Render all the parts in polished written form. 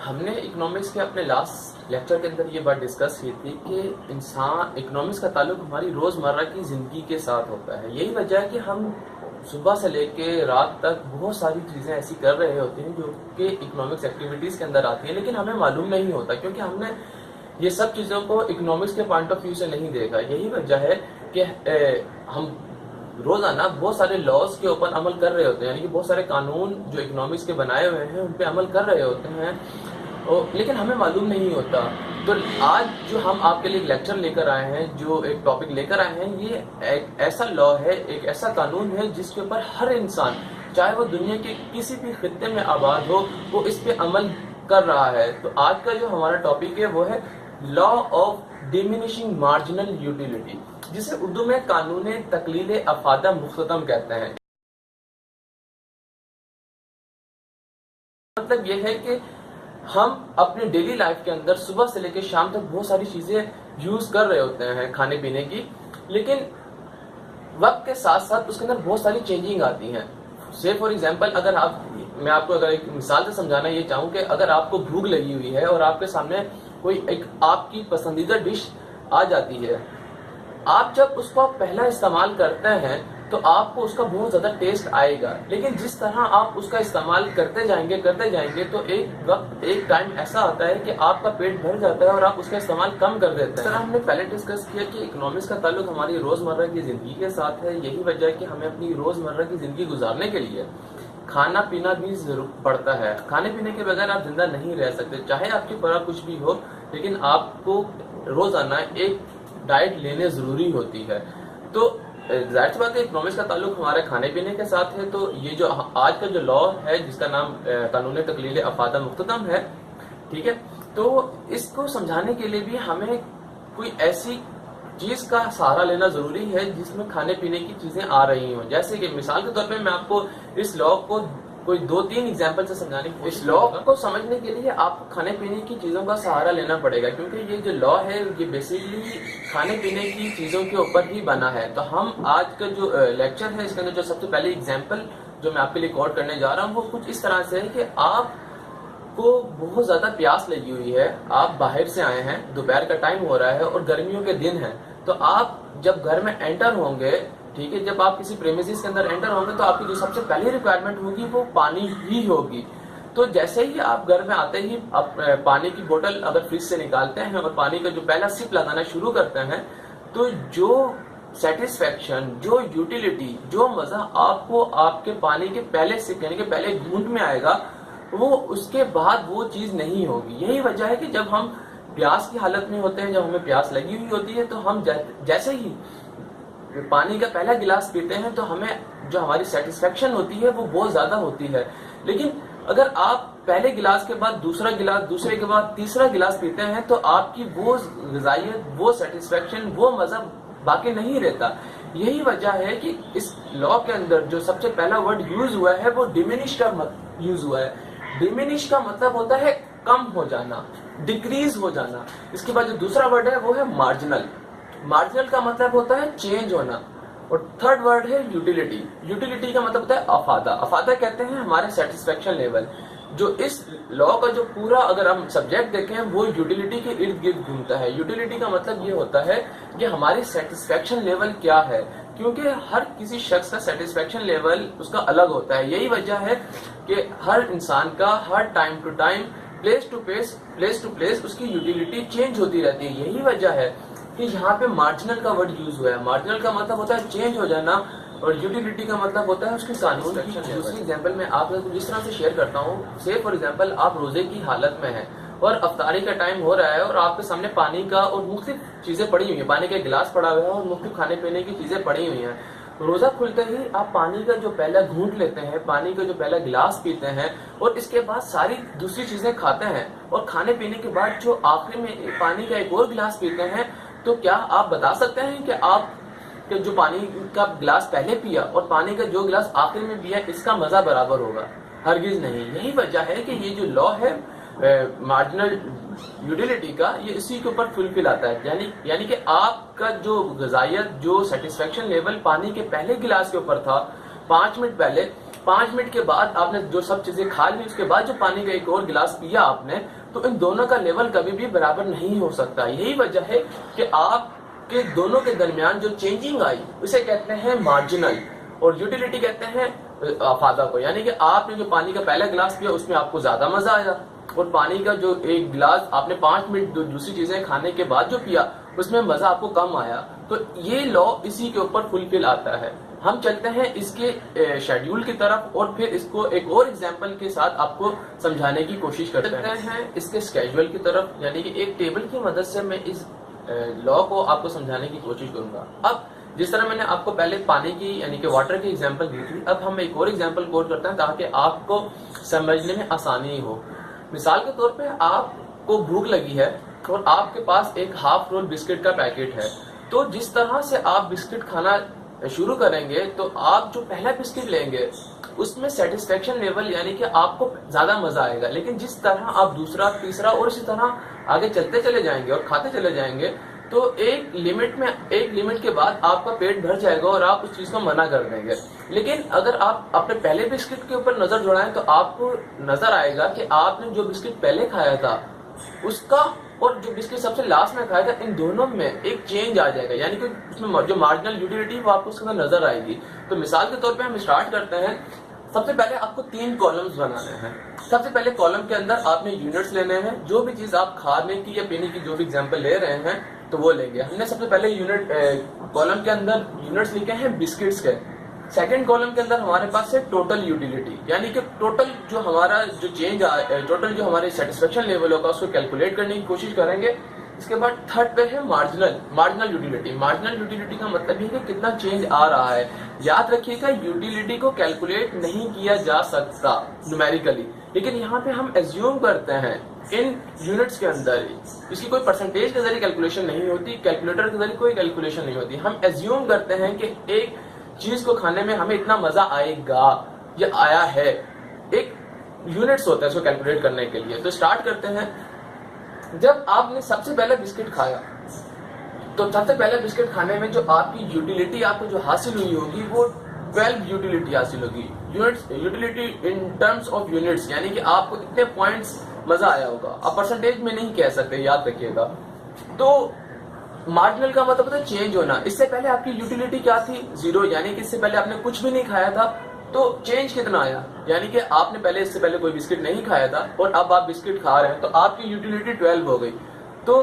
हमने इकोनॉमिक्स के अपने लास्ट लेक्चर के अंदर ये बात डिस्कस की थी कि इंसान इकोनॉमिक्स का ताल्लुक हमारी रोज़मर्रा की ज़िंदगी के साथ होता है। यही वजह है कि हम सुबह से लेके रात तक बहुत सारी चीज़ें ऐसी कर रहे होते हैं जो कि इकोनॉमिक्स एक्टिविटीज़ के अंदर आती हैं, लेकिन हमें मालूम नहीं होता क्योंकि हमने ये सब चीज़ों को इकोनॉमिक्स के पॉइंट ऑफ व्यू से नहीं देखा। यही वजह है कि हम रोजाना बहुत सारे लॉज के ऊपर अमल कर रहे होते हैं, यानी कि बहुत सारे कानून जो इकोनॉमिक्स के बनाए हुए हैं उन पे अमल कर रहे होते हैं, लेकिन हमें मालूम नहीं होता। तो आज जो हम आपके लिए लेक्चर लेकर आए हैं, जो एक टॉपिक लेकर आए हैं, ये एक ऐसा लॉ है, एक ऐसा कानून है जिसके ऊपर हर इंसान, चाहे वो दुनिया के किसी भी खित्ते में आबाद हो, वो इस पे अमल कर रहा है। तो आज का जो हमारा टॉपिक है वो है law of diminishing marginal utility, जिसे उर्दू में कानून तकलील अफादा मुख्ततम कहते हैं। मतलब यह है कि हम अपने डेली लाइफ के अंदर सुबह से लेकर शाम तक बहुत सारी चीजें यूज कर रहे होते हैं खाने पीने की, लेकिन वक्त के साथ साथ उसके अंदर बहुत सारी चेंजिंग आती हैं। से फॉर एग्जांपल, मैं आपको अगर एक मिसाल से समझाना ये चाहूँ कि अगर आपको भूख लगी हुई है और आपके सामने कोई एक आपकी पसंदीदा डिश आ जाती है, आप जब उसको पहला इस्तेमाल करते हैं तो आपको उसका बहुत ज्यादा टेस्ट आएगा, लेकिन जिस तरह आप उसका इस्तेमाल करते जाएंगे तो एक टाइम ऐसा आता है कि आपका पेट भर जाता है और आप उसका इस्तेमाल कम कर देते हैं। इस तरह हमने पहले डिस्कस किया कि इकोनॉमिक्स का ताल्लुक हमारी रोजमर्रा की जिंदगी के साथ है। यही वजह है कि हमें अपनी रोजमर्रा की जिंदगी गुजारने के लिए खाना पीना भी जरूर पड़ता है। खाने पीने के बगैर आप जिंदा नहीं रह सकते, चाहे आपकी परा कुछ भी हो, लेकिन आपको रोजाना एक डाइट लेने जरूरी होती है। तो जाहिर सी बात है इकोनॉमिक्स का ताल्लुक हमारे खाने पीने के साथ है। तो ये जो आज का जो लॉ है जिसका नाम कानून तकलील अफादा मुख्ततम है, ठीक है, तो इसको समझाने के लिए भी हमें कोई ऐसी चीज का सहारा लेना जरूरी है जिसमें खाने पीने की चीजें आ रही हों। जैसे कि मिसाल के तौर पे मैं आपको इस लॉ को कोई 2-3 एग्जाम्पल से समझाने की कोशिश। इस लॉ को समझने के लिए आपको खाने पीने की चीजों का सहारा लेना पड़ेगा, क्योंकि ये जो लॉ है ये बेसिकली खाने पीने की चीजों के ऊपर ही बना है। तो हम आज का जो लेक्चर है इसके अंदर जो सबसे पहले एग्जाम्पल जो मैं आपके लिए रिकॉर्ड करने जा रहा हूँ वो कुछ इस तरह से है कि आपको बहुत ज्यादा प्यास लगी हुई है, आप बाहर से आए हैं, दोपहर का टाइम हो रहा है और गर्मियों के दिन है। तो आप जब घर में एंटर होंगे, ठीक है, जब आप किसी प्रेमिसेस के अंदर एंटर होंगे तो आपकी जो सबसे पहली रिक्वायरमेंट होगी वो पानी ही होगी। तो जैसे ही आप घर में आते ही आप पानी की बोतल अगर फ्रिज से निकालते हैं और पानी का जो पहला सिप लगाना शुरू करते हैं, तो जो सेटिस्फेक्शन, जो यूटिलिटी, जो मजा आपको आपके पानी के पहले सिप यानी कि पहले घूंट में आएगा, वो उसके बाद वो चीज नहीं होगी। यही वजह है कि जब हम प्यास की हालत में होते हैं, जब हमें प्यास लगी हुई होती है, तो हम जैसे ही पानी का पहला गिलास पीते हैं तो हमें जो हमारी सेटिस्फेक्शन होती है वो बहुत ज्यादा होती है। लेकिन अगर आप पहले गिलास के बाद दूसरा गिलास, दूसरे के बाद तीसरा गिलास पीते हैं तो आपकी वो गिज़ाइयत, वो सेटिस्फेक्शन, वो मजा बाकी नहीं रहता। यही वजह है कि इस लॉ के अंदर जो सबसे पहला वर्ड यूज हुआ है वो डिमिनिश का यूज हुआ है। डिमिनिश का मतलब होता है कम हो जाना, डिक्रीज हो जाना। इसके बाद जो दूसरा वर्ड है वो है मार्जिनल। मार्जिनल का मतलब होता है चेंज होना। और थर्ड वर्ड है यूटिलिटी। यूटिलिटी का मतलब होता है अफादा। अफादा कहते हैं हमारे सेटिस्फेक्शन लेवल। जो इस लॉ का जो पूरा अगर हम सब्जेक्ट देखें वो यूटिलिटी के इर्द गिर्द घूमता है। यूटिलिटी का मतलब ये होता है कि हमारी सेटिस्फेक्शन लेवल क्या है, क्योंकि हर किसी शख्स का सेटिस्फेक्शन लेवल उसका अलग होता है। यही वजह है कि हर इंसान का हर time to time, place to place उसकी यूटिलिटी चेंज होती रहती है। यही वजह है कि यहाँ पे मार्जिनल का वर्ड यूज हुआ है। मार्जिनल का मतलब होता है चेंज हो जाना और यूटिलिटी का मतलब होता है उसकी कानून। दूसरी एग्जांपल मैं आपको जिस तरह से शेयर करता हूँ, से फॉर एग्जांपल आप रोजे की हालत में हैं और अफ्तारी का टाइम हो रहा है और आपके सामने पानी का और मुख्तलिफ चीजें पड़ी हुई है, पानी का गिलास पड़ा हुआ है और मुख्तलिफ खाने पीने की चीजें पड़ी हुई हैं। रोजा खुलते ही आप पानी का जो पहला घूंट लेते हैं, पानी का जो पहला गिलास पीते हैं और इसके बाद सारी दूसरी चीजें खाते हैं और खाने पीने के बाद जो आखिरी में पानी का एक और गिलास पीते हैं, तो क्या आप बता सकते हैं कि आप जो पानी का गिलास पहले पिया और पानी का जो गिलास आखिर में पिया इसका मजा बराबर होगा? हरगिज नहीं। यही वजह है कि ये जो लॉ है मार्जिनल यूटिलिटी का, ये इसी के ऊपर फुलफिल आता है। यानी कि आपका जो ग़िज़ाइयत, जो सेटिस्फेक्शन लेवल पानी के पहले गिलास के ऊपर था 5 मिनट पहले, 5 मिनट के बाद आपने जो सब चीजें खा ली, उसके बाद जो पानी का एक और गिलास पिया आपने, तो इन दोनों का लेवल कभी भी बराबर नहीं हो सकता। यही वजह है कि आपके दोनों के दरमियान जो चेंजिंग आई उसे कहते हैं मार्जिनल, और यूटिलिटी कहते हैं अफादा को। यानी कि आपने जो पानी का पहला गिलास पिया उसमें आपको ज्यादा मजा आया, और पानी का जो एक गिलास आपने 5 मिनट दूसरी चीजें खाने के बाद जो पिया उसमें मजा आपको कम आया। तो ये लॉ इसी के ऊपर फुलफिल आता है। हम चलते हैं इसके शेड्यूल की तरफ, और फिर इसको एक और एग्जांपल के साथ आपको समझाने की कोशिश करते हैं इसके स्केड्यूल की तरफ। यानी कि एक टेबल की मदद से मैं इस लॉ को आपको समझाने की कोशिश करूंगा। अब जिस तरह मैंने आपको पहले पानी की यानी कि वाटर की एग्जांपल दी थी, अब हम एक और एग्जांपल कोट करते हैं ताकि आपको समझने में आसानी हो। मिसाल के तौर पे आपको भूख लगी है और आपके पास एक हाफ रोल बिस्किट का पैकेट है। तो जिस तरह से आप बिस्किट खाना शुरू करेंगे तो आप जो पहला बिस्किट लेंगे उसमें सेटिस्फेक्शन लेवल यानी कि आपको ज्यादा मजा आएगा। लेकिन जिस तरह आप दूसरा, तीसरा और इसी तरह आगे चलते चले जाएंगे और खाते चले जाएंगे तो एक लिमिट के बाद आपका पेट भर जाएगा और आप उस चीज को मना कर देंगे। लेकिन अगर आप अपने पहले बिस्किट के ऊपर नजर जुड़ाएं तो आपको नजर आएगा कि आपने जो बिस्किट पहले खाया था उसका और जो बिस्किट सबसे लास्ट में खाया था, इन दोनों में एक चेंज आ जाएगा। यानी कि उसमें जो मार्जिनल यूटिलिटी वो आपको उसके अंदर नजर आएगी। तो मिसाल के तौर पे हम स्टार्ट करते हैं। सबसे पहले आपको 3 कॉलम्स बनाने हैं। सबसे पहले कॉलम के अंदर आपने यूनिट्स लेने हैं। जो भी चीज आप खाने की या पीने की जो भी एग्जाम्पल ले रहे हैं तो वो लेंगे। हमने सबसे पहले यूनिट कॉलम के अंदर यूनिट्स लिखे हैं बिस्किट्स के। सेकंड कॉलम के अंदर हमारे पास है टोटल यूटिलिटी, यानी कि टोटल जो हमारा जो चेंज टोटल जो हमारे सेटिस्फेक्शन लेवल होगा उसको कैलकुलेट करने की कोशिश करेंगे। इसके बाद थर्ड पे है मार्जिनल यूटिलिटी। मार्जिनल यूटिलिटी का मतलब ये है कि कितना चेंज आ रहा है। याद रखिएगा यूटिलिटी को कैलकुलेट नहीं किया जा सकता न्यूमेरिकली, लेकिन यहाँ पे हम एज्यूम करते हैं इन यूनिट्स के अंदर इसकी कोई परसेंटेज के जरिए कैलकुलेशन नहीं होती, कैलकुलेटर के जरिए कोई कैलकुलेशन नहीं होती। हम एज्यूम करते हैं कि एक चीज को खाने में हमें इतना मजा आएगा या आया है। एक यूनिट्स होता है इसको कैलकुलेट करने के लिए। तो स्टार्ट करते हैं। जब आपने सबसे पहले बिस्किट खाया तो सबसे पहले बिस्किट खाने में जो आपकी यूटिलिटी आपको जो हासिल हुई होगी वो 12 यूटिलिटी हासिल होगी। Utility in terms of units, यानी कि आपको इतने पॉइंट्स मजा आया होगा। आप परसेंटेज में नहीं कह सकते, याद रखिएगा। तो मार्जिनल का मतलब होता है चेंज होना। इससे पहले आपकी यूटिलिटी क्या थी? 0, यानी कि इससे पहले आपने कुछ भी नहीं खाया था। तो चेंज कितना आया? यानी कि आपने पहले इससे पहले कोई बिस्किट नहीं खाया था और अब आप बिस्किट खा रहे हैं तो आपकी यूटिलिटी 12 हो गई। तो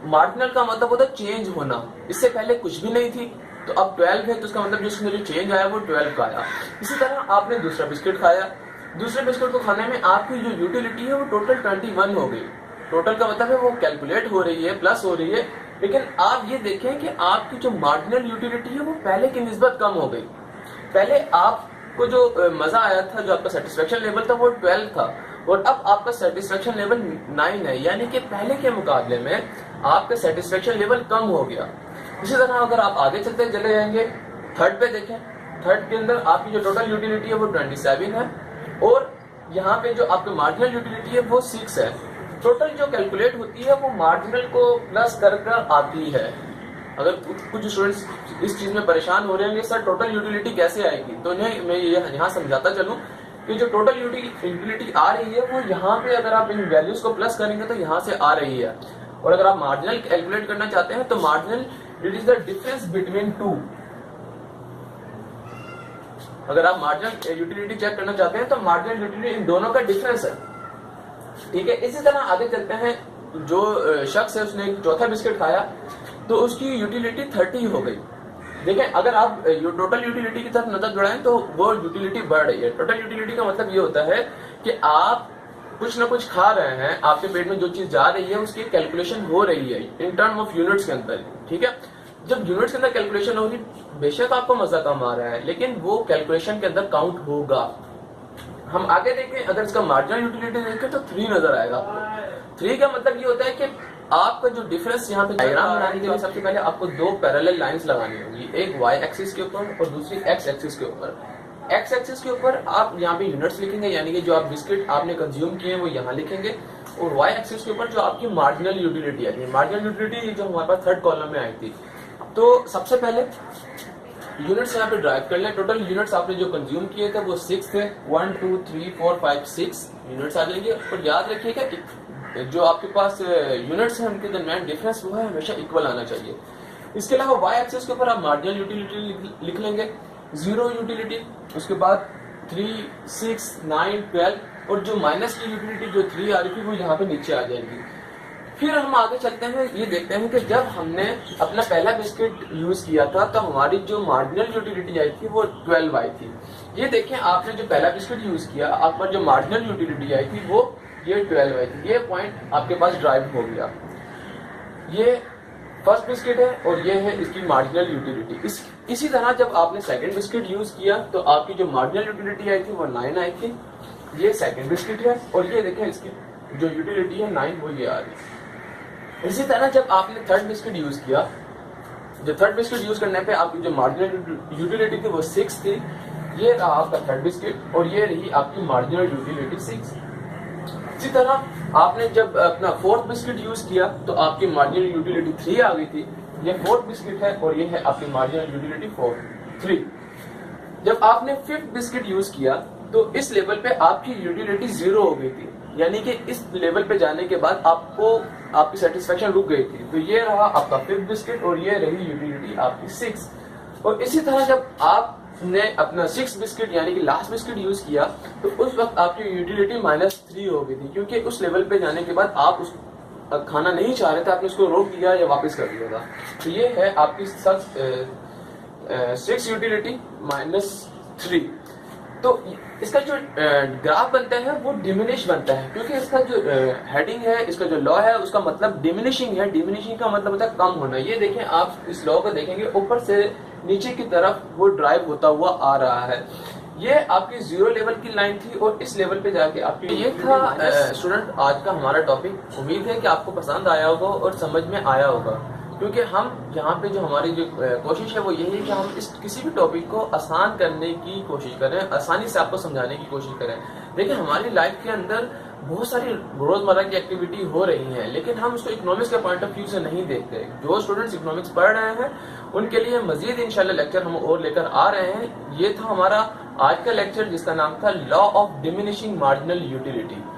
मार्जिनल का मतलब होता है चेंज होना। इससे पहले कुछ भी नहीं थी तो अब 12 है, तो उसका मतलब जिसमें जो चेंज आया वो 12 का आया। इसी तरह आपने दूसरा बिस्किट खाया। दूसरे बिस्किट को खाने में आपकी जो यूटिलिटी है वो टोटल 21 हो गई। टोटल का मतलब है वो कैलकुलेट हो रही है, प्लस हो रही है। लेकिन आप ये देखें कि आपकी जो मार्जिनल यूटिलिटी है वो पहले की निस्बत कम हो गई। पहले आपको जो मजा आया था, जो आपका सेटिस्फेक्शन लेवल था वो 12 था और अब आपका सेटिस्फेक्शन लेवल 9 है। यानी कि पहले के मुकाबले में आपका सेटिस्फेक्शन लेवल कम हो गया। इसी तरह अगर आप आगे चलते चले जाएंगे, थर्ड पे देखें। थर्ड के अंदर आपकी जो टोटल यूटिलिटी है वो 27 है और यहाँ पे जो आपकी मार्जिनल यूटिलिटी है वो 6 है। टोटल जो कैलकुलेट होती है वो मार्जिनल को प्लस कर आती है। अगर कुछ स्टूडेंट्स इस चीज में परेशान हो रहे हैं सर टोटल यूटिलिटी कैसे आएगी, तो इन्हें मैं ये यहाँ समझाता चलूं कि जो टोटल यूटिलिटी आ रही है वो यहाँ पे अगर आप इन वैल्यूज को प्लस करेंगे तो यहाँ से आ रही है। और अगर आप मार्जिनल कैलकुलेट करना चाहते हैं तो marginal it is the difference between two. अगर आप मार्जिनल यूटिलिटी चेक करना चाहते हैं तो मार्जिनल यूटिलिटी इन दोनों का डिफरेंस है। ठीक है, इसी तरह आगे चलते हैं। जो शख्स है उसने एक चौथा बिस्किट खाया तो उसकी यूटिलिटी 30 हो गई। देखें, अगर आप टोटल यूटिलिटी की तरफ नजर जुड़ाएं तो वो यूटिलिटी बढ़ रही है। टोटल यूटिलिटी का मतलब ये होता है कि आप कुछ ना कुछ खा रहे हैं, आपके पेट में जो चीज जा रही है उसकी कैलकुलेशन हो रही है इन टर्म ऑफ यूनिट्स के अंदर। ठीक है, जब यूनिट्स के अंदर कैलकुलेशन होगी बेशक आपको मजा कम आ रहा है लेकिन वो कैलकुलेशन के अंदर काउंट होगा। हम आगे देखें, अगर इसका मार्जिनल यूटिलिटी देखें तो 3 नजर आएगा। 3 का मतलब ये होता है कि आपका जो डिफरेंस यहाँ पे डायग्राम बनाने के लिए सबसे पहले आपको 2 पैरेलल लाइंस लगानी होगी, एक y एक्सिस के ऊपर और दूसरी x एक्सिस के ऊपर। x एक्सिस के ऊपर आप यहाँ पे यूनिट्स लिखेंगे, यानी कि जो आप बिस्किट आपने कंज्यूम किए हैं वो यहाँ लिखेंगे, और y एक्सिस के ऊपर जो आपकी मार्जिनल यूटिलिटी है। मार्जिनल यूटिलिटी जो हमारे पास थर्ड कॉलम में आई थी। तो सबसे पहले यूनिट्स यहाँ पे ड्राइव कर लें। टोटल यूनिट्स आपने जो कंज्यूम किए थे वो 6 थे, 1 2 3 4 5 6 यूनिट्स आ जाएंगे। और याद रखिएगा जो आपके पास यूनिट्स हैं उनके दरमियान डिफरेंस वो है हमेशा इक्वल आना चाहिए। इसके अलावा वाई एक्सिस के ऊपर आप मार्जिनल यूटिलिटी लिख लेंगे, 0 यूटिलिटी, उसके बाद 3 6 9 12 और जो माइनस की यूटिलिटी जो 3 आ रही थी वो यहाँ पे नीचे आ जाएगी। फिर हम आगे चलते हैं, ये देखते हैं कि जब हमने अपना पहला बिस्किट यूज किया था तो हमारी जो मार्जिनल यूटिलिटी आई थी वो 12 आई थी। ये देखें आपने जो पहला बिस्किट यूज किया आप पर जो मार्जिनल यूटिलिटी आई थी वो ये 12 आई थी। ये पॉइंट आपके पास ड्राइव हो गया। ये फर्स्ट बिस्किट है और ये है इसकी मार्जिनल यूटिलिटी। इसी तरह जब आपने सेकंड बिस्किट यूज किया तो आपकी जो मार्जिनल यूटिलिटी आई थी वो 9 आई थी। ये सेकंड बिस्किट है और ये देखें इसकी जो यूटिलिटी है 9 वो ये आ रही है। इसी तरह जब आपने थर्ड बिस्किट यूज किया, जो थर्ड बिस्किट यूज करने पे आपकी जो मार्जिनल यूटिलिटी थी वो 6 थी। ये रहा आपका थर्ड बिस्किट और ये रही आपकी मार्जिनल यूटिलिटी 6। इसी तरह आपने जब अपना फोर्थ बिस्किट यूज किया तो आपकी मार्जिनल यूटिलिटी 3 आ गई थी। ये फोर्थ बिस्किट है और ये है आपकी मार्जिनल यूटिलिटी 3। जब आपने फिफ्थ बिस्किट यूज किया तो इस लेवल पे आपकी यूटिलिटी 0 हो गई थी, यानी कि इस लेवल पे जाने के बाद आपकी सेटिस्फेक्शन रुक गई थी। तो ये रहा आपका फिफ्थ बिस्किट और ये रही यूटिलिटी आपकी 6। और इसी तरह जब आपने अपना 6 बिस्किट यानी कि लास्ट बिस्किट यूज किया तो उस वक्त आपकी यूटिलिटी -3 हो गई थी, क्योंकि उस लेवल पे जाने के बाद आप उस खाना नहीं चाह रहे थे, आपने उसको रोक दिया या वापस कर दिया था। तो ये है आपकी 6 यूटिलिटी -3। तो इसका जो ग्राफ बनता है वो डिमिनिश बनता है, क्योंकि इसका जो हेडिंग है, इसका जो लॉ है उसका मतलब डिमिनिशिंग है। डिमिनिशिंग का मतलब होता है कम होना। ये देखें आप इस लॉ को देखेंगे ऊपर से नीचे की तरफ वो ड्राइव होता हुआ आ रहा है। ये आपकी 0 लेवल की लाइन थी और इस लेवल पे जाके आपकी ये था स्टूडेंट आज का हमारा टॉपिक। उम्मीद है कि आपको पसंद आया होगा और समझ में आया होगा, क्योंकि हम यहाँ पे जो हमारी जो कोशिश है वो यही है कि हम इस किसी भी टॉपिक को आसान करने की कोशिश करें, आसानी से आपको समझाने की कोशिश करें। देखिए हमारी लाइफ के अंदर बहुत सारी रोजमर्रा की एक्टिविटी हो रही है, लेकिन हम उसको इकोनॉमिक्स के पॉइंट ऑफ व्यू से नहीं देखते। जो स्टूडेंट्स इकोनॉमिक्स पढ़ रहे हैं उनके लिए मजीद इंशाल्लाह लेक्चर हम और लेकर आ रहे हैं। ये था हमारा आज का लेक्चर जिसका नाम था law of diminishing marginal utility.